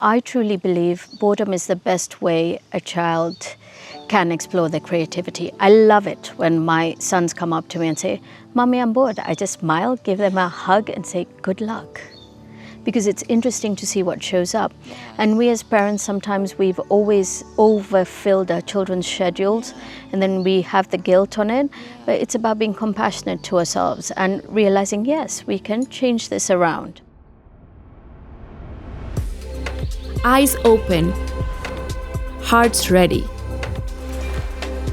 I truly believe boredom is the best way a child can explore their creativity. I love it when my sons come up to me and say, "Mommy, I'm bored." I just smile, give them a hug and say, "Good luck." Because it's interesting to see what shows up. And we as parents, sometimes we've always overfilled our children's schedules and then we have the guilt on it. But it's about being compassionate to ourselves and realizing, yes, we can change this around. Eyes open, hearts ready.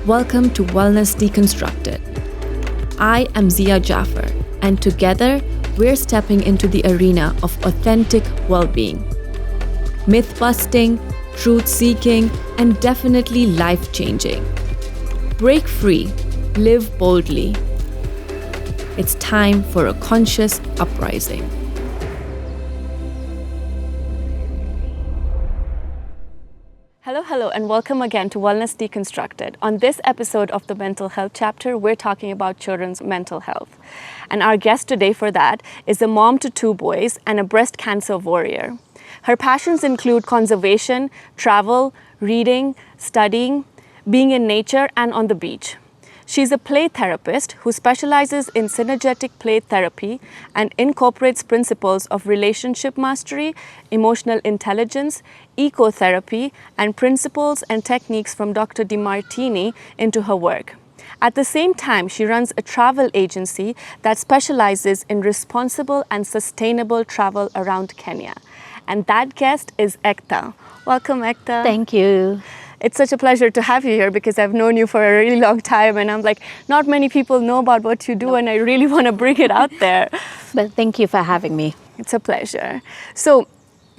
Welcome to Wellness Deconstructed. I am Zeeya Jaffer, and together we're stepping into the arena of authentic well-being. Myth-busting, truth-seeking, and definitely life-changing. Break free, live boldly. It's time for a conscious uprising. Hello, and welcome again to Wellness Deconstructed. On this episode of the mental health chapter, we're talking about children's mental health. And our guest today for that is a mom to 2 boys and a breast cancer warrior. Her passions include conservation, travel, reading, studying, being in nature, and on the beach. She's a play therapist who specializes in synergetic play therapy and incorporates principles of relationship mastery, emotional intelligence, ecotherapy, and principles and techniques from Dr. DeMartini into her work. At the same time, she runs a travel agency that specializes in responsible and sustainable travel around Kenya. And that guest is Ekta. Welcome, Ekta. Thank you. It's such a pleasure to have you here because I've known you for a really long time and I'm like, not many people know about what you do and I really want to bring it out there. But thank you for having me. It's a pleasure. So,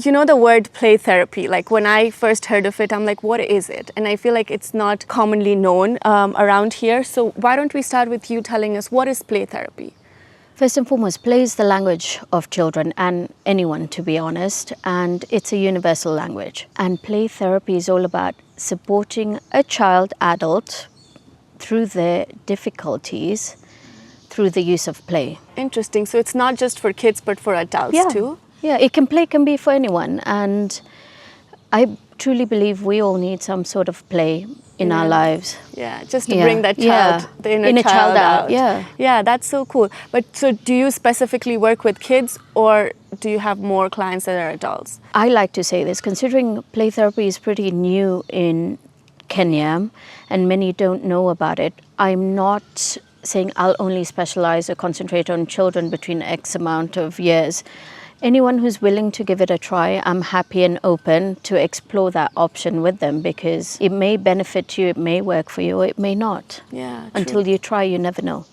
you know the word play therapy, like when I first heard of it, I'm like, what is it? And I feel like it's not commonly known around here. So why don't we start with you telling us what is play therapy? First and foremost, play is the language of children and anyone, to be honest, and it's a universal language. And play therapy is all about supporting a child, adult, through their difficulties, through the use of play. Interesting. So it's not just for kids, but for adults too? Yeah, play can be for anyone. And I truly believe we all need some sort of play in our lives. Yeah, just to bring that child, the inner child out. Yeah, that's so cool. But so do you specifically work with kids or do you have more clients that are adults? I like to say this, considering play therapy is pretty new in Kenya and many don't know about it, I'm not saying I'll only specialize or concentrate on children between X amount of years. Anyone who's willing to give it a try, I'm happy and open to explore that option with them because it may benefit you, it may work for you, or it may not. Yeah, true. Until you try, you never know.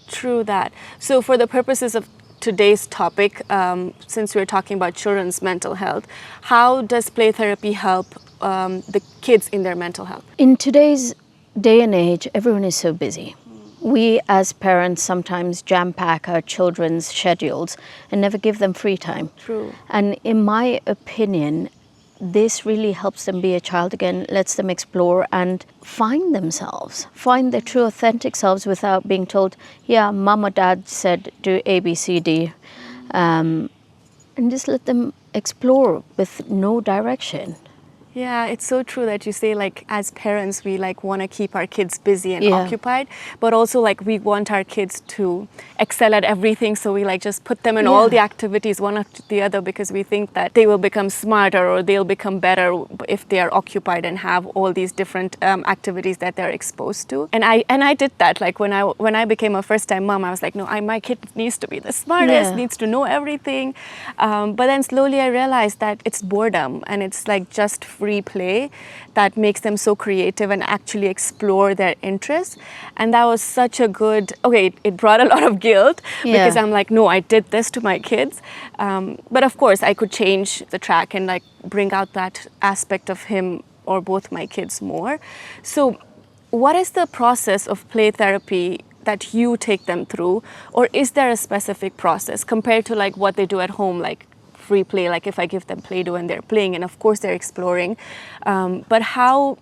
True that. So for the purposes of today's topic, since we're talking about children's mental health, how does play therapy help the kids in their mental health? In today's day and age, everyone is so busy. We as parents sometimes jam-pack our children's schedules and never give them free time. True. And in my opinion, this really helps them be a child again, lets them explore and find themselves, find their true authentic selves without being told, yeah, mom or dad said do A, B, C, D. And just let them explore with no direction. Yeah, it's so true that you say, like, as parents, we like want to keep our kids busy and occupied, but also like we want our kids to excel at everything. So we like just put them in all the activities, one after the other, because we think that they will become smarter or they'll become better if they are occupied and have all these different activities that they're exposed to. And I did that. Like when I became a first-time mom, I was like, no, my kid needs to be the smartest, needs to know everything. But then slowly I realized that it's boredom and it's like just free play that makes them so creative and actually explore their interests. And that was such a good, it brought a lot of guilt because I'm like, no, I did this to my kids. But of course I could change the track and like bring out that aspect of him or both my kids more. So what is the process of play therapy that you take them through? Or is there a specific process compared to like what they do at home, like free play, like if I give them Play-Doh and they're playing and of course they're exploring. But how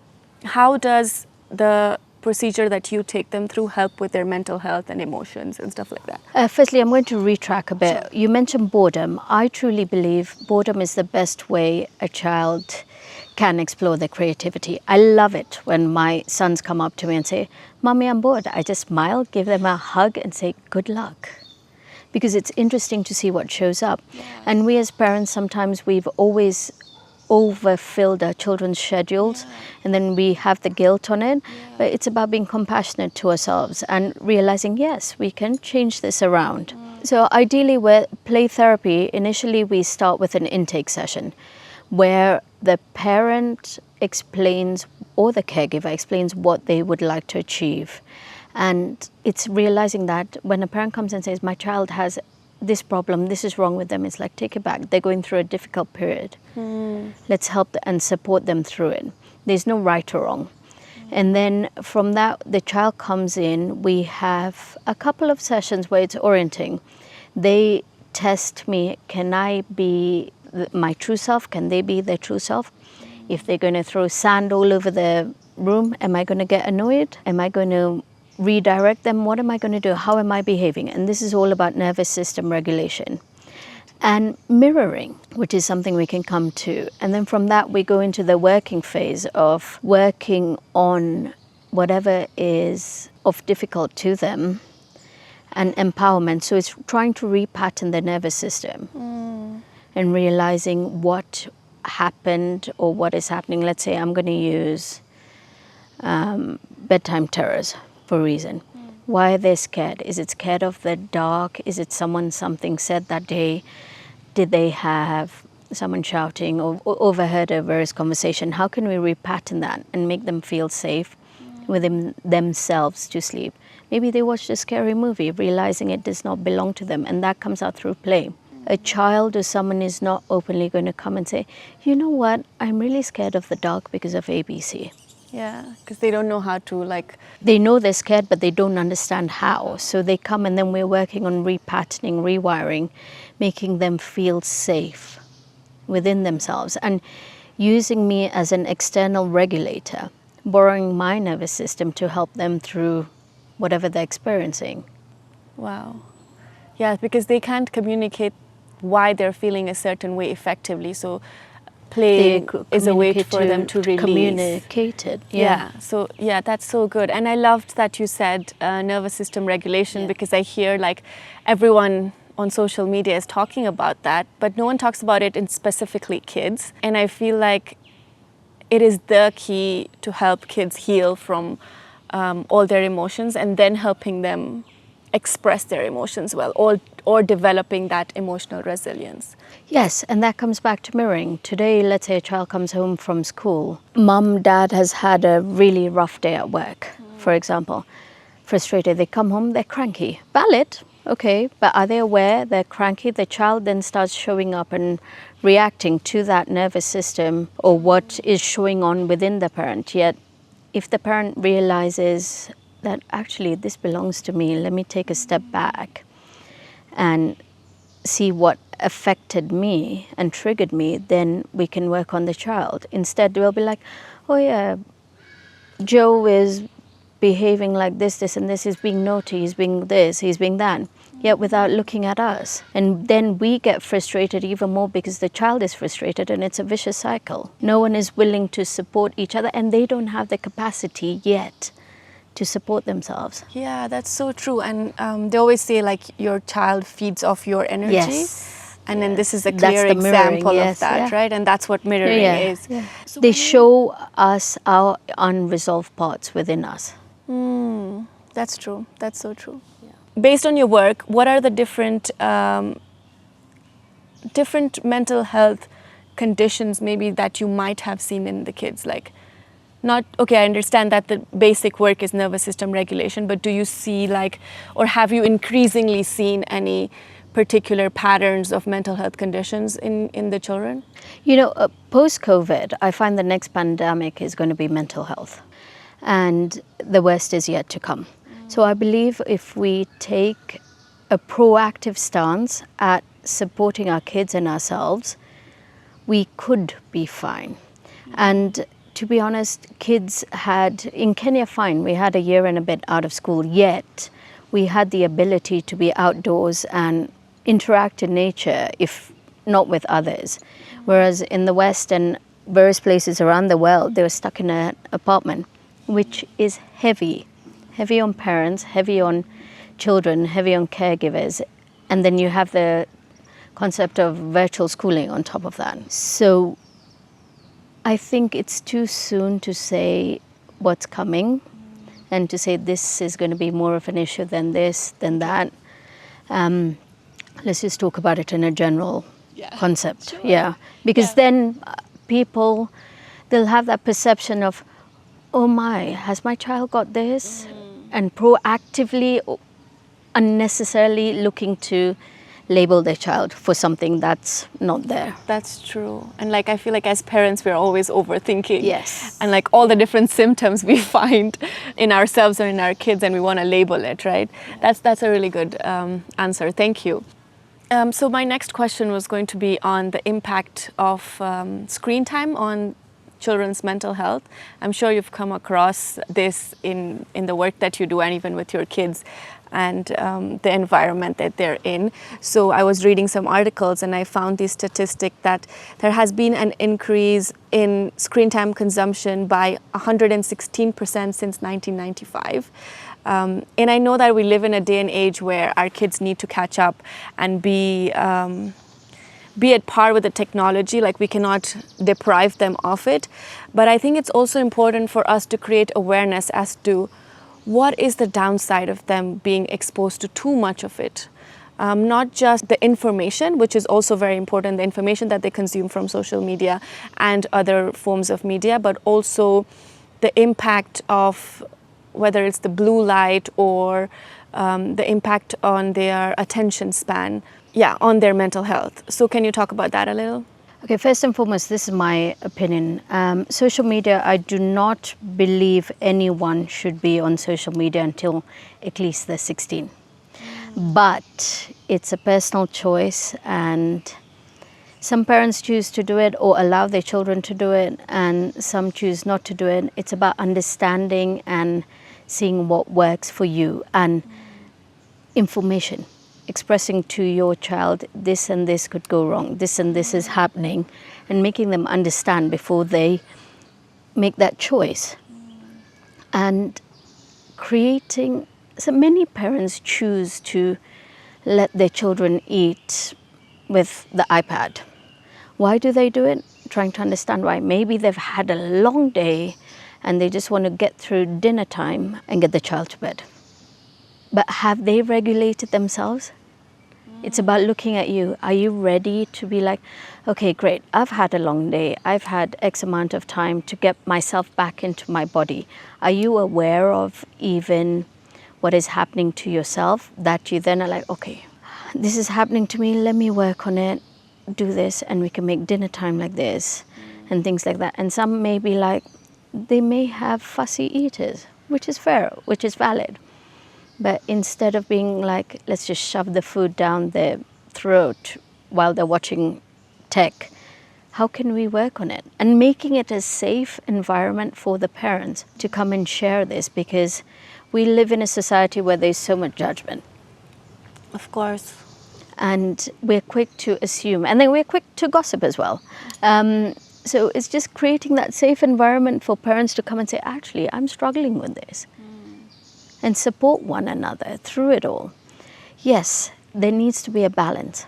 does the procedure that you take them through help with their mental health and emotions and stuff like that? Firstly, I'm going to retrack a bit. You mentioned boredom. I truly believe boredom is the best way a child can explore their creativity. I love it when my sons come up to me and say, "Mommy, I'm bored." I just smile, give them a hug and say, "Good luck." Because it's interesting to see what shows up. Yeah. And we as parents, sometimes we've always overfilled our children's schedules, and then we have the guilt on it. But it's about being compassionate to ourselves and realizing, yes, we can change this around. So ideally, with play therapy, initially we start with an intake session where the parent explains, or the caregiver explains, what they would like to achieve. And it's realizing that when a parent comes and says, "My child has this problem, this is wrong with them," it's like, take it back. They're going through a difficult period. Let's help and support them through it. There's no right or wrong. And then from that, the child comes in. We have a couple of sessions where it's orienting. They test me, can I be my true self? Can they be their true self? If they're going to throw sand all over the room, am I going to get annoyed? Am I going to redirect them? What am I going to do? How am I behaving? And this is all about nervous system regulation. And mirroring, which is something we can come to. And then from that, we go into the working phase of working on whatever is of difficult to them, and empowerment. So it's trying to repattern the nervous system and realizing what happened or what is happening. Let's say I'm going to use bedtime terrors for a reason. Why are they scared? Is it scared of the dark? Is it something said that day? Did they have someone shouting or overheard a various conversation? How can we repattern that and make them feel safe within themselves to sleep? Maybe they watched a scary movie, realizing it does not belong to them, and that comes out through play. A child or someone is not openly going to come and say, "You know what, I'm really scared of the dark because of ABC." Yeah, because they don't know how to They know they're scared, but they don't understand how. So they come, and then we're working on repatterning, rewiring, making them feel safe within themselves, and using me as an external regulator, borrowing my nervous system to help them through whatever they're experiencing. Wow. Yeah, because they can't communicate why they're feeling a certain way effectively. So play is a way for them to release. Communicate it. Yeah. So that's so good. And I loved that you said nervous system regulation, because I hear everyone on social media is talking about that, but no one talks about it in specifically kids. And I feel like it is the key to help kids heal from all their emotions, and then helping them express their emotions well, or developing that emotional resilience. Yes, and that comes back to mirroring. Today, let's say a child comes home from school. Mom, dad has had a really rough day at work, for example. Frustrated, they come home, they're cranky. Valid, okay, but are they aware they're cranky? The child then starts showing up and reacting to that nervous system or what is showing on within the parent. Yet, if the parent realizes that actually this belongs to me, let me take a step back and see what affected me and triggered me, then we can work on the child. Instead, we'll be like, "Oh yeah, Joe is behaving like this and this, he's being naughty, he's being this, he's being that," yet without looking at us. And then we get frustrated even more because the child is frustrated, and it's a vicious cycle. No one is willing to support each other, and they don't have the capacity yet to support themselves. Yeah, that's so true. And they always say your child feeds off your energy. Yes. And then this is a clear example of that, right? And that's what mirroring is. Yeah. So they show us our unresolved parts within us. That's true. That's so true. Yeah. Based on your work, what are the different mental health conditions maybe that you might have seen in the kids? I understand that the basic work is nervous system regulation, but do you see or have you increasingly seen any particular patterns of mental health conditions in the children? Post-COVID, I find the next pandemic is going to be mental health, and the worst is yet to come. So I believe if we take a proactive stance at supporting our kids and ourselves, we could be fine. And to be honest, kids had, in Kenya, fine, we had a year and a bit out of school, yet we had the ability to be outdoors and interact in nature, if not with others. Whereas in the West and various places around the world, they were stuck in an apartment, which is heavy on parents, heavy on children, heavy on caregivers. And then you have the concept of virtual schooling on top of that. So I think it's too soon to say what's coming and to say this is going to be more of an issue than this, than that. Let's just talk about it in a general concept. Sure. Yeah, because then people, they'll have that perception of, oh my, has my child got this? And proactively, unnecessarily looking to label their child for something that's not there. That's true. And like I feel like as parents we're always overthinking. Yes. And like all the different symptoms we find in ourselves or in our kids, and we want to label it, right? That's a really good answer. Thank you. So my next question was going to be on the impact of screen time on children's mental health. I'm sure you've come across this in the work that you do and even with your kids and the environment that they're in. So I was reading some articles and I found the statistic that there has been an increase in screen time consumption by 116% since 1995. And I know that we live in a day and age where our kids need to catch up and be at par with the technology, like we cannot deprive them of it. But I think it's also important for us to create awareness as to what is the downside of them being exposed to too much of it. Not just the information, which is also very important, the information that they consume from social media and other forms of media, but also the impact of whether it's the blue light or the impact on their attention span, on their mental health. So can you talk about that a little? Okay, first and foremost, this is my opinion. Social media, I do not believe anyone should be on social media until at least they're 16. But it's a personal choice, and some parents choose to do it or allow their children to do it, and some choose not to do it. It's about understanding and seeing what works for you, and information. Expressing to your child, this and this could go wrong, this and this is happening, and making them understand before they make that choice. And creating, so many parents choose to let their children eat with the iPad. Why do they do it? Trying to understand why. Maybe they've had a long day and they just want to get through dinner time and get the child to bed. But have they regulated themselves? It's about looking at you. Are you ready to be like, okay, great, I've had a long day. I've had X amount of time to get myself back into my body. Are you aware of even what is happening to yourself, that you then are like, okay, this is happening to me, let me work on it, do this, and we can make dinner time like this, and things like that. And some may be like, they may have fussy eaters, which is fair, which is valid. But instead of being like, let's just shove the food down their throat while they're watching tech, how can we work on it? And making it a safe environment for the parents to come and share this, because we live in a society where there's so much judgment. Of course. And we're quick to assume, and then we're quick to gossip as well. So it's just creating that safe environment for parents to come and say, actually, I'm struggling with this. And support one another through it all. Yes, there needs to be a balance.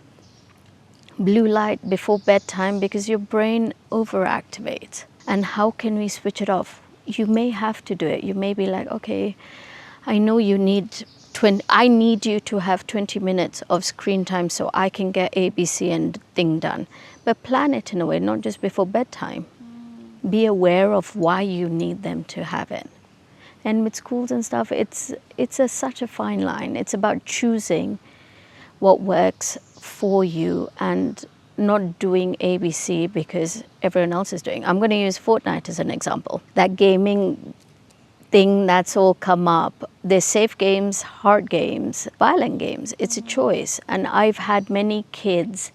Blue light before bedtime, because your brain overactivates. And how can we switch it off? You may have to do it. You may be like, okay, I know you need I need you to have 20 minutes of screen time so I can get ABC and thing done. But plan it in a way, not just before bedtime. Be aware of why you need them to have it. And with schools and stuff, it's such a fine line. It's about choosing what works for you and not doing ABC because everyone else is doing. I'm going to use Fortnite as an example. That gaming thing that's all come up. There's safe games, hard games, violent games. It's a choice. And I've had many kids,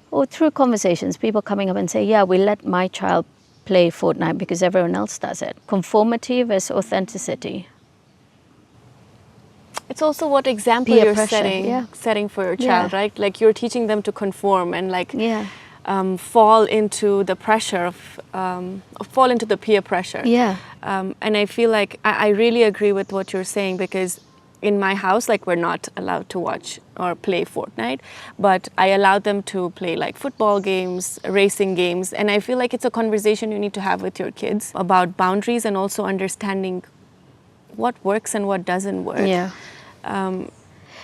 or through conversations, people coming up and say, yeah, we let my child play Fortnite because everyone else does it. Conformity versus authenticity. It's also what example Peer you're pressure, setting for your child, Yeah. right? Like you're teaching them to conform and like Yeah. fall into the pressure fall into the peer pressure. Yeah. And I feel like I really agree with what you're saying, because in my house, like, we're not allowed to watch or play Fortnite, but I allow them to play like football games, racing games. And I feel like it's a conversation you need to have with your kids about boundaries and also understanding what works and what doesn't work. Yeah.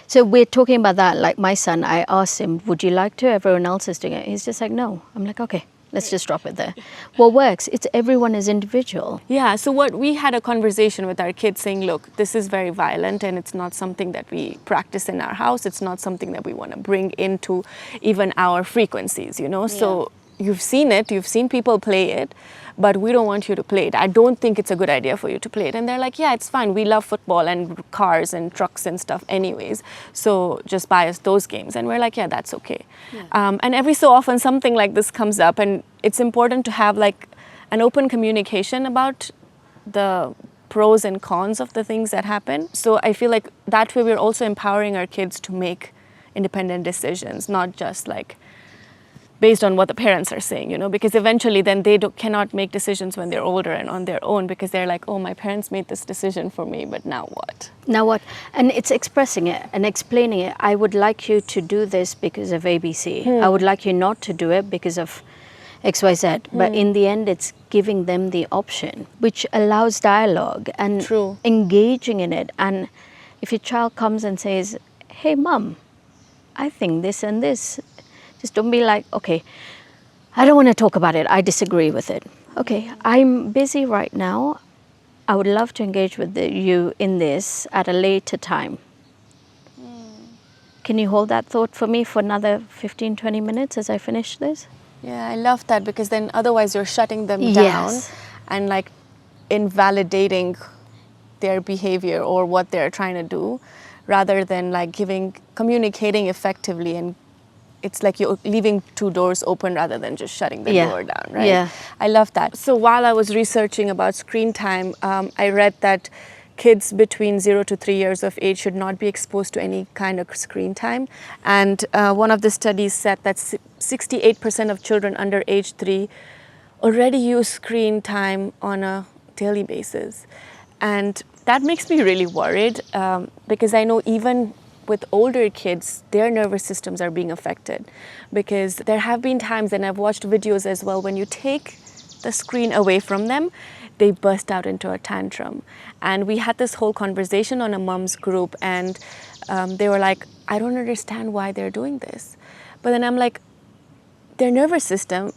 So we're talking about that. Like my son, I asked him, would you like to? Everyone else is doing it. He's just like, no. I'm like, okay, let's just drop it there. What works? It's everyone is individual. Yeah, so what we had a conversation with our kids saying, look, this is very violent and it's not something that we practice in our house. It's not something that we want to bring into even our frequencies, you know? So you've seen it, you've seen people play it, but we don't want you to play it. I don't think it's a good idea for you to play it. And they're like, yeah, it's fine. We love football and cars and trucks and stuff anyways. So just buy us those games. And we're like, yeah, that's okay. Yeah. And every so often something like this comes up, and it's important to have like an open communication about the pros and cons of the things that happen. So I feel like that way we're also empowering our kids to make independent decisions, not just like based on what the parents are saying, you know, because eventually then they cannot make decisions when they're older and on their own, because they're like, oh, my parents made this decision for me, but now what? Now what? And it's expressing it and explaining it. I would like you to do this because of ABC. I would like you not to do it because of XYZ. But in the end, it's giving them the option, which allows dialogue and engaging in it. And if your child comes and says, hey, mom, I think this and this, just don't be like, okay, I don't want to talk about it. I disagree with it. Okay, I'm busy right now. I would love to engage with you in this at a later time. Can you hold that thought for me for another 15, 20 minutes as I finish this? Yeah, I love that, because then otherwise you're shutting them down and like invalidating their behavior or what they're trying to do, rather than like communicating effectively. And it's like you're leaving two doors open rather than just shutting the door down, right? Yeah. I love that. So while I was researching about screen time, I read that kids between 0 to 3 years of age should not be exposed to any kind of screen time. And one of the studies said that 68% of children under age 3 already use screen time on a daily basis. And that makes me really worried, because I know even with older kids, their nervous systems are being affected, because there have been times, and I've watched videos as well, when you take the screen away from them, they burst out into a tantrum. And we had this whole conversation on a mom's group, and they were like, I don't understand why they're doing this. But then I'm like, their nervous system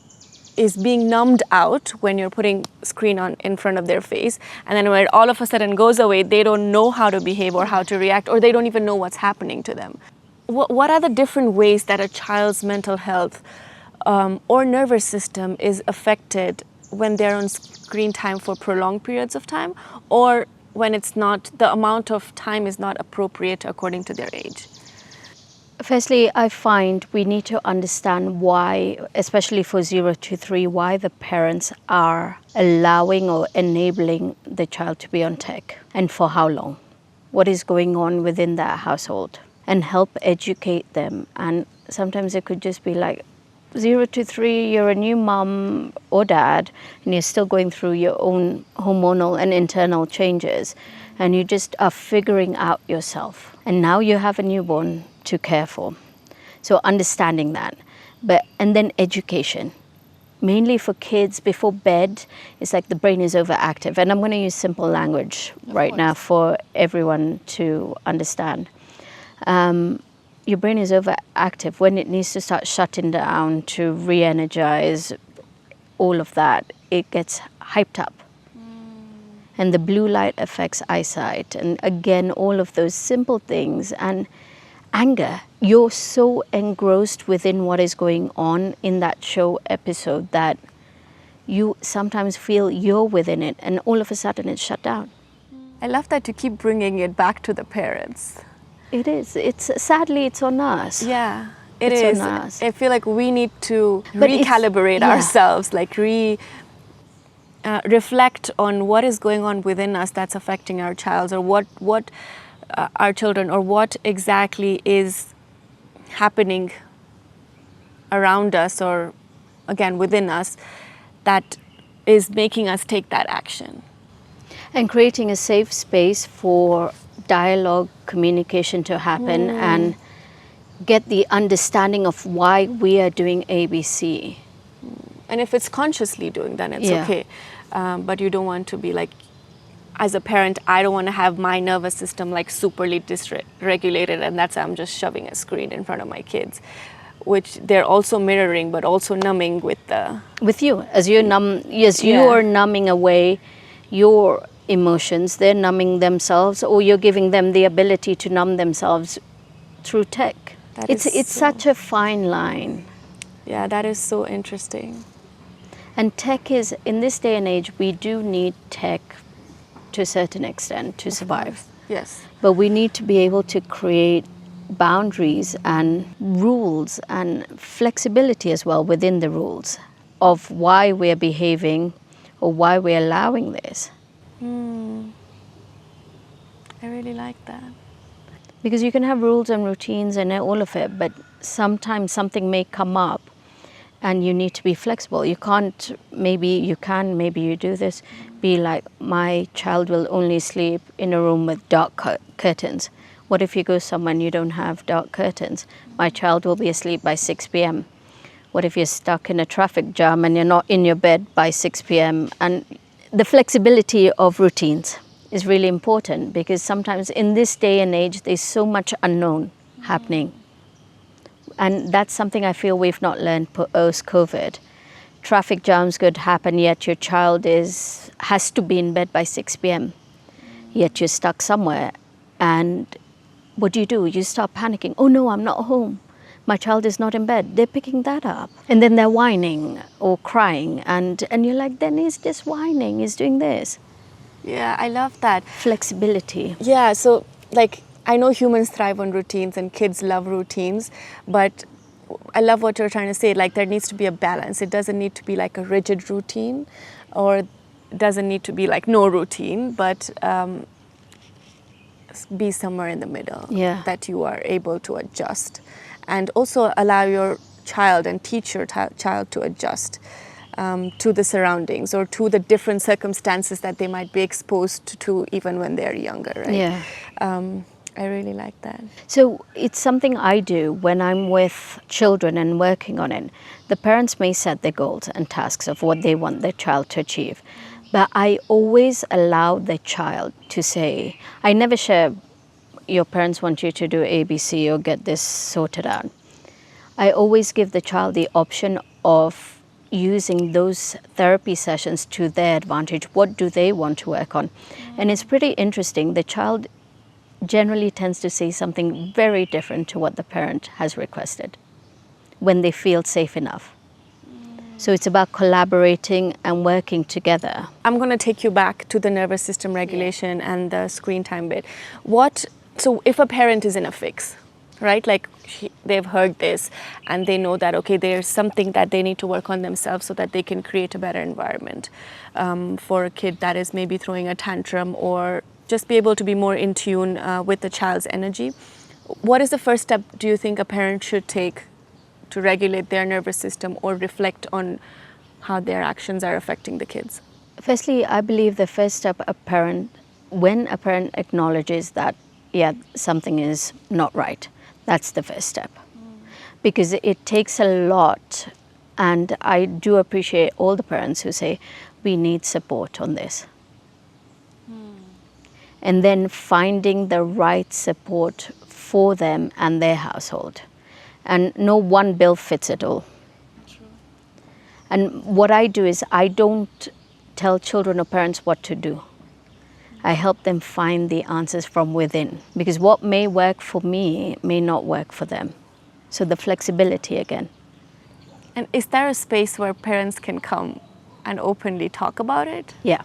is being numbed out when you're putting screen on in front of their face, and then when it all of a sudden goes away, they don't know how to behave or how to react, or they don't even know what's happening to them. What are the different ways that a child's mental health or nervous system is affected when they're on screen time for prolonged periods of time, or when it's not, the amount of time is not appropriate according to their age? Firstly, I find we need to understand why, especially for 0 to 3, why the parents are allowing or enabling the child to be on tech, and for how long. What is going on within that household, and help educate them. And sometimes it could just be like, 0 to 3, you're a new mom or dad, and you're still going through your own hormonal and internal changes, and you just are figuring out yourself. And now you have a newborn to care for. So understanding that. And then education. Mainly for kids before bed, it's like the brain is overactive. And I'm going to use simple language right now for everyone to understand. Your brain is overactive when it needs to start shutting down to re-energize all of that. It gets hyped up. And the blue light affects eyesight. And again, all of those simple things. And anger. You're so engrossed within what is going on in that show episode that you sometimes feel you're within it, and all of a sudden it's shut down. I love that you keep bringing it back to the parents. It is. Sadly, it's on us. Yeah, it it's is. On us. I feel like we need to recalibrate ourselves, like reflect on what is going on within us that's affecting our child, or what our children, or what exactly is happening around us, or again within us, that is making us take that action. And creating a safe space for dialogue, communication to happen, and get the understanding of why we are doing ABC. And if it's consciously doing, then it's Yeah. okay. But you don't want to be like, as a parent, I don't want to have my nervous system like superly dysregulated, and that's why I'm just shoving a screen in front of my kids, which they're also mirroring, but also numbing with the... With you, as you Yeah. are numbing away your emotions, they're numbing themselves, or you're giving them the ability to numb themselves through tech. That It's is such a fine line. Yeah, that is so interesting. And tech is, in this day and age, we do need tech to a certain extent to survive. Yes. But we need to be able to create boundaries and rules and flexibility as well within the rules of why we're behaving or why we're allowing this. I really like that. Because you can have rules and routines and all of it, but sometimes something may come up and you need to be flexible. You can't, maybe you can, maybe you do this, be like, my child will only sleep in a room with dark curtains. What if you go somewhere and you don't have dark curtains? My child will be asleep by 6 p.m. What if you're stuck in a traffic jam and you're not in your bed by 6 p.m.? And the flexibility of routines is really important, because sometimes in this day and age, there's so much unknown happening. And that's something I feel we've not learned post-COVID. Traffic jams could happen, yet your child has to be in bed by 6 p.m. Yet you're stuck somewhere. And what do? You start panicking. Oh no, I'm not home. My child is not in bed. They're picking that up. And then they're whining or crying. And you're like, then he's just whining, he's doing this. Yeah, I love that. Flexibility. Yeah, so like, I know humans thrive on routines and kids love routines, but I love what you're trying to say. Like, there needs to be a balance. It doesn't need to be like a rigid routine, or it doesn't need to be like no routine, but be somewhere in the middle. Yeah. That you are able to adjust, and also allow your child and teach your child to adjust to the surroundings or to the different circumstances that they might be exposed to even when they're younger, right? Yeah. I really like that. So it's something I do when I'm with children and working on it. The parents may set their goals and tasks of what they want their child to achieve. But I always allow the child to say, I never share, your parents want you to do ABC or get this sorted out. I always give the child the option of using those therapy sessions to their advantage. What do they want to work on? And it's pretty interesting. The child generally tends to say something very different to what the parent has requested when they feel safe enough. So it's about collaborating and working together. I'm going to take you back to the nervous system regulation and the screen time bit. So if a parent is in a fix, right? Like they've heard this and they know that, okay, there's something that they need to work on themselves so that they can create a better environment for a kid that is maybe throwing a tantrum, or just be able to be more in tune with the child's energy. What is the first step do you think a parent should take to regulate their nervous system or reflect on how their actions are affecting the kids? Firstly, I believe the first step when a parent acknowledges that, yeah, something is not right, that's the first step. Because it takes a lot, and I do appreciate all the parents who say, we need support on this. And then finding the right support for them and their household. And no one bill fits it all. True. And what I do is I don't tell children or parents what to do. I help them find the answers from within. Because what may work for me may not work for them. So the flexibility again. And is there a space where parents can come and openly talk about it? Yeah.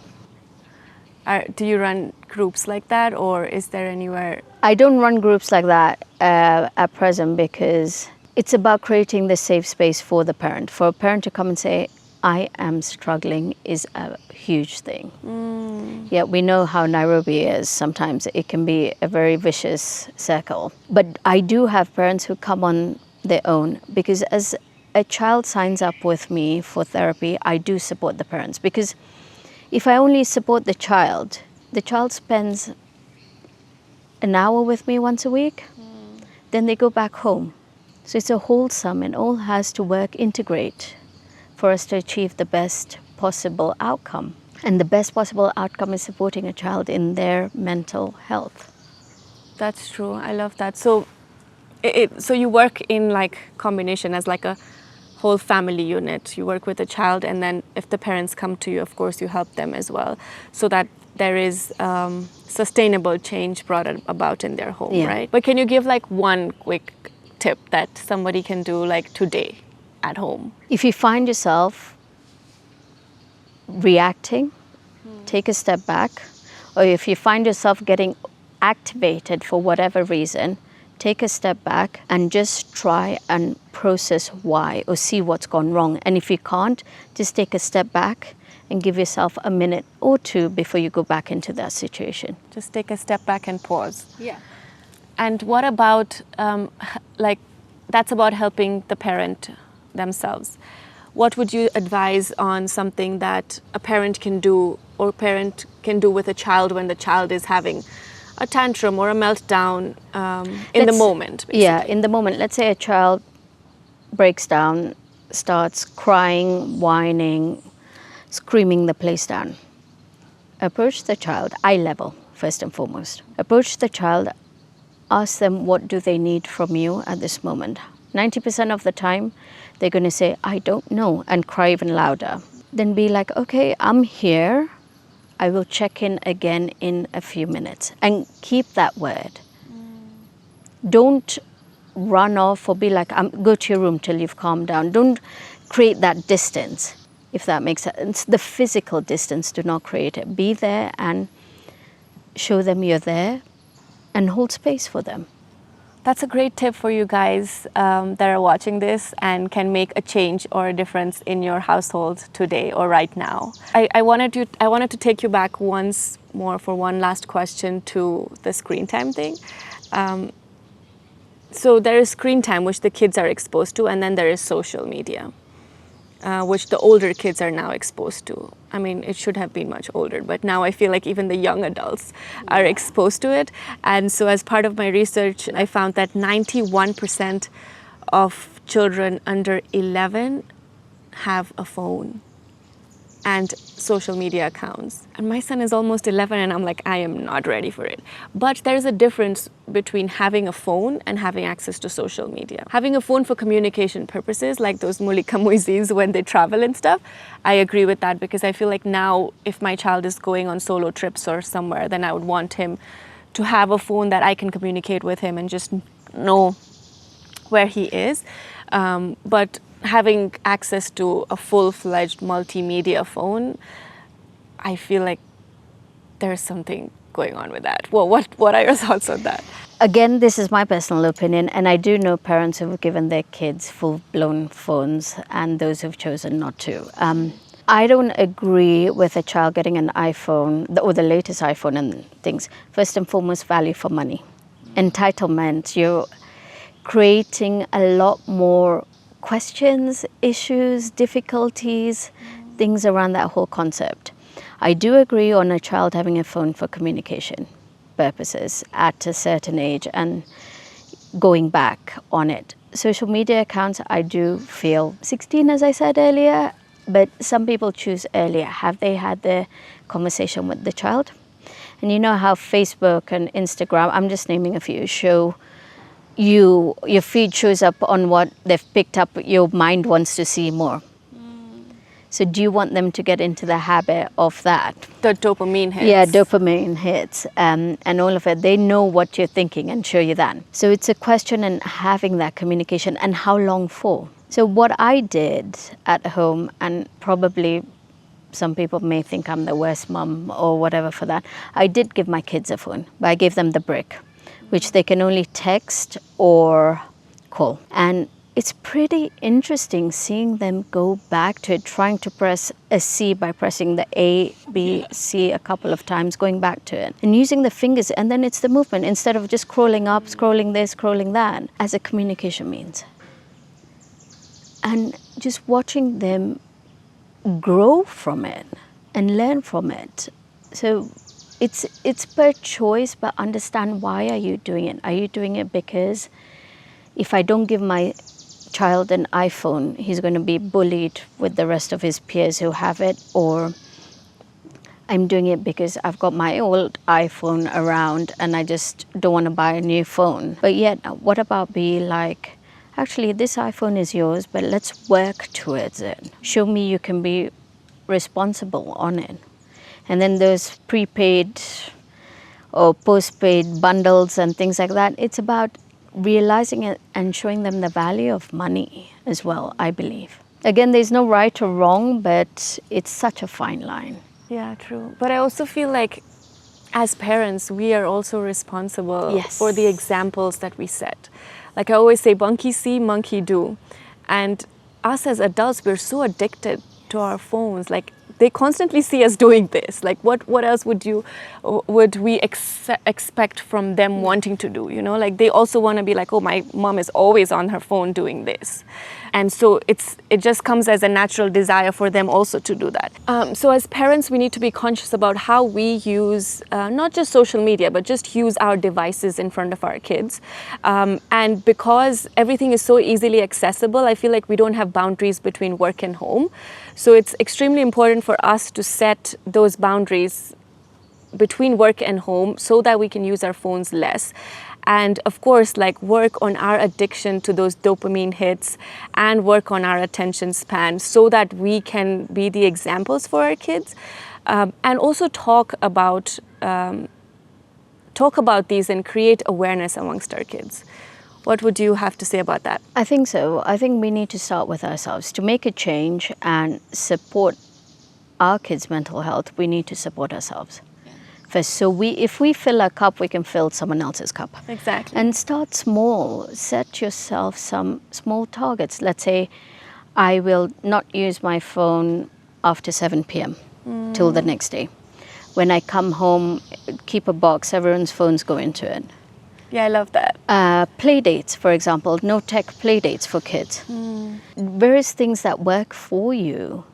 Do you run groups like that, or is there anywhere? I don't run groups like that at present, because it's about creating the safe space for the parent. For a parent to come and say, I am struggling is a huge thing. Yeah, we know how Nairobi is. Sometimes it can be a very vicious circle. But I do have parents who come on their own, because as a child signs up with me for therapy, I do support the parents. Because if I only support the child spends an hour with me once a week, then they go back home. So it's a wholesome, and all has to work, integrate for us to achieve the best possible outcome. And the best possible outcome is supporting a child in their mental health. That's true. I love that. So, so you work in like combination as like a whole family unit. You work with a child, and then if the parents come to you, of course, you help them as well, so that there is sustainable change brought about in their home, right? But can you give like one quick tip that somebody can do like today at home? If you find yourself reacting, take a step back. Or if you find yourself getting activated for whatever reason, take a step back and just try and process why, or see what's gone wrong. And if you can't, just take a step back and give yourself a minute or two before you go back into that situation. Just take a step back and pause. Yeah. And what about, like, that's about helping the parent themselves. What would you advise on something that a parent can do, or parent can do with a child when the child is having a tantrum or a meltdown in the moment, basically? Yeah, in the moment. Let's say a child breaks down, starts crying, whining, screaming the place down. Approach the child, eye level, first and foremost. Approach the child, ask them what do they need from you at this moment. 90% of the time, they're going to say, I don't know, and cry even louder. Then be like, okay, I'm here. I will check in again in a few minutes. And keep that word. Don't run off or be like, go to your room till you've calmed down. Don't create that distance, if that makes sense. The physical distance, do not create it. Be there and show them you're there and hold space for them. That's a great tip for you guys that are watching this and can make a change or a difference in your household today or right now. I wanted to take you back once more for one last question to the screen time thing. So there is screen time, which the kids are exposed to, and then there is social media, which the older kids are now exposed to. I mean, it should have been much older, but now I feel like even the young adults are exposed to it. And so as part of my research, I found that 91% of children under 11 have a phone and social media accounts. And my son is almost 11, and I'm like, I am not ready for it. But there's a difference between having a phone and having access to social media. Having a phone for communication purposes, like those mulika muizins when they travel and stuff, I agree with that, because I feel like now if my child is going on solo trips or somewhere, then I would want him to have a phone that I can communicate with him and just know where he is. But having access to a full-fledged multimedia phone, I feel like there's something going on with that. Well, what are your thoughts on that? Again, this is my personal opinion, and I do know parents who have given their kids full-blown phones and those who've chosen not to. I don't agree with a child getting an iPhone, or the latest iPhone and things. First and foremost, value for money. Entitlement, you're creating a lot more questions, issues, difficulties, things around that whole concept. I do agree on a child having a phone for communication purposes at a certain age and going back on it. Social media accounts, I do feel 16, as I said earlier, but some people choose earlier. Have they had the conversation with the child? And you know how Facebook and Instagram, I'm just naming a few, show your feed shows up on what they've picked up, your mind wants to see more. So do you want them to get into the habit of that? The dopamine hits. Yeah, dopamine hits and all of it. They know what you're thinking and show you that. So it's a question in having that communication, and how long for. So what I did at home, and probably some people may think I'm the worst mum or whatever for that, I did give my kids a phone, but I gave them the brick, which they can only text or call. And it's pretty interesting seeing them go back to it, trying to press a C by pressing the A, B, C a couple of times, going back to it, and using the fingers, and then it's the movement instead of just scrolling up, scrolling this, scrolling that, as a communication means. And just watching them grow from it and learn from it. So it's per choice, but understand, why are you doing it? Are you doing it because if I don't give my child an iPhone, he's going to be bullied with the rest of his peers who have it? Or I'm doing it because I've got my old iPhone around and I just don't want to buy a new phone. But yet, what about be like, actually, this iPhone is yours, but let's work towards it. Show me you can be responsible on it. And then those prepaid or postpaid bundles and things like that, it's about realizing it and showing them the value of money as well, I believe. Again, there's no right or wrong, but it's such a fine line. Yeah, true. But I also feel like as parents, we are also responsible for the examples that we set. Like I always say, monkey see, monkey do. And us as adults, we're so addicted to our phones. Like they constantly see us doing this. Like what else would we expect from them wanting to do? You know, like they also want to be like, oh, my mom is always on her phone doing this. And so it just comes as a natural desire for them also to do that. So as parents, we need to be conscious about how we use not just social media, but just use our devices in front of our kids. And because everything is so easily accessible, I feel like we don't have boundaries between work and home. So it's extremely important for us to set those boundaries between work and home so that we can use our phones less. And of course, like work on our addiction to those dopamine hits and work on our attention span so that we can be the examples for our kids. And also talk about these and create awareness amongst our kids. What would you have to say about that? I think so. I think we need to start with ourselves. To make a change and support our kids' mental health, we need to support ourselves first. So if we fill our cup, we can fill someone else's cup. Exactly. And start small. Set yourself some small targets. Let's say, I will not use my phone after 7 p.m. till the next day. When I come home, keep a box, everyone's phones go into it. Yeah, I love that. Play dates, for example, no tech play dates for kids. Various things that work for you.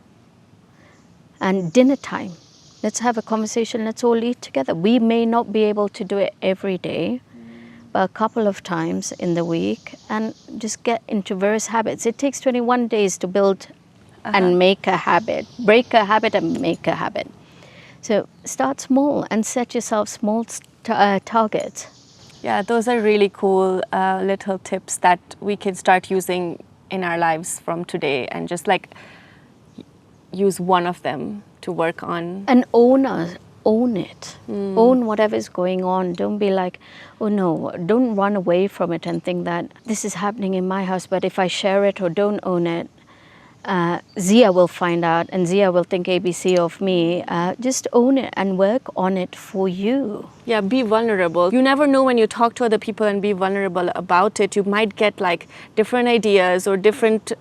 And dinner time. Let's have a conversation, let's all eat together. We may not be able to do it every day, but a couple of times in the week, and just get into various habits. It takes 21 days to build and make a habit, break a habit and make a habit. So start small and set yourself small targets. Yeah, those are really cool little tips that we can start using in our lives from today, and just like use one of them to work on. And own it. Own whatever is going on. Don't be like, oh no, don't run away from it and think that this is happening in my house, but if I share it or don't own it, Zeeya will find out and Zeeya will think ABC of me. Just own it and work on it for you. Yeah, be vulnerable. You never know when you talk to other people and be vulnerable about it. You might get like different ideas or different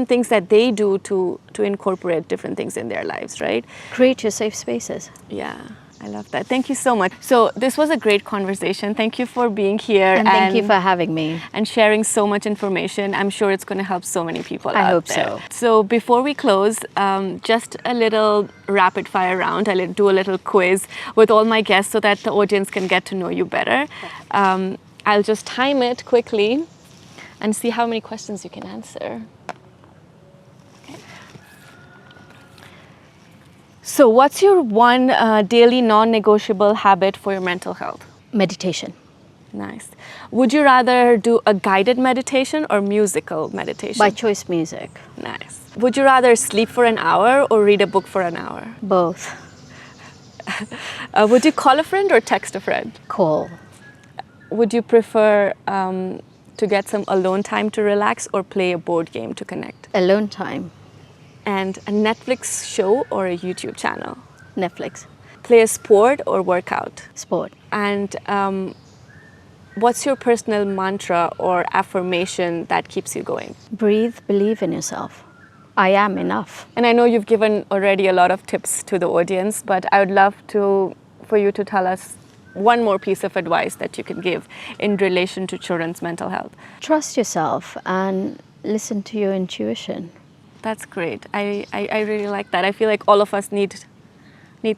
things that they do to incorporate different things in their lives, right? Create your safe spaces. Yeah. I love that. Thank you so much. So this was a great conversation. Thank you for being here. And thank you for having me. And sharing so much information. I'm sure it's going to help so many people I out hope there. so. So before we close, just a little rapid fire round. I'll do a little quiz with all my guests so that the audience can get to know you better. I'll just time it quickly and see how many questions you can answer. So what's your one daily non-negotiable habit for your mental health? Meditation. Nice. Would you rather do a guided meditation or musical meditation? By choice, music. Nice. Would you rather sleep for an hour or read a book for an hour? Both. Would you call a friend or text a friend? Call. Would you prefer to get some alone time to relax or play a board game to connect? Alone time. And a Netflix show or a YouTube channel? Netflix. Play a sport or workout? Sport. And What's your personal mantra or affirmation that keeps you going? Breathe, believe in yourself. I am enough. And I know you've given already a lot of tips to the audience, but I would love for you to tell us one more piece of advice that you can give in relation to children's mental health. Trust yourself and listen to your intuition. That's great. I really like that. I feel like all of us need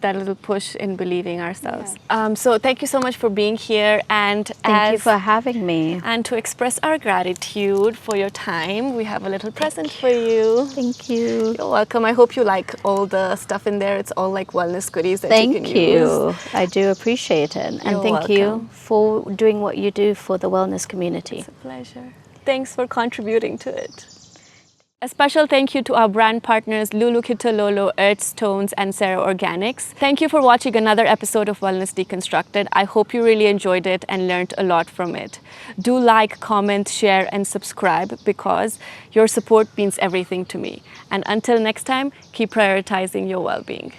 that little push in believing ourselves. Yeah. So thank you so much for being here, and thank you for having me. And to express our gratitude for your time, we have a little present for you. Thank you. You're welcome. I hope you like all the stuff in there. It's all like wellness goodies that you can use. Thank you. I do appreciate it. And thank you for doing what you do for the wellness community. It's a pleasure. Thanks for contributing to it. A special thank you to our brand partners Lulu Kitololo, Earth Tones and Sarah Organics. Thank you for watching another episode of Wellness Deconstructed. I hope you really enjoyed it and learned a lot from it. Do like, comment, share and subscribe because your support means everything to me. And until next time, keep prioritizing your well-being.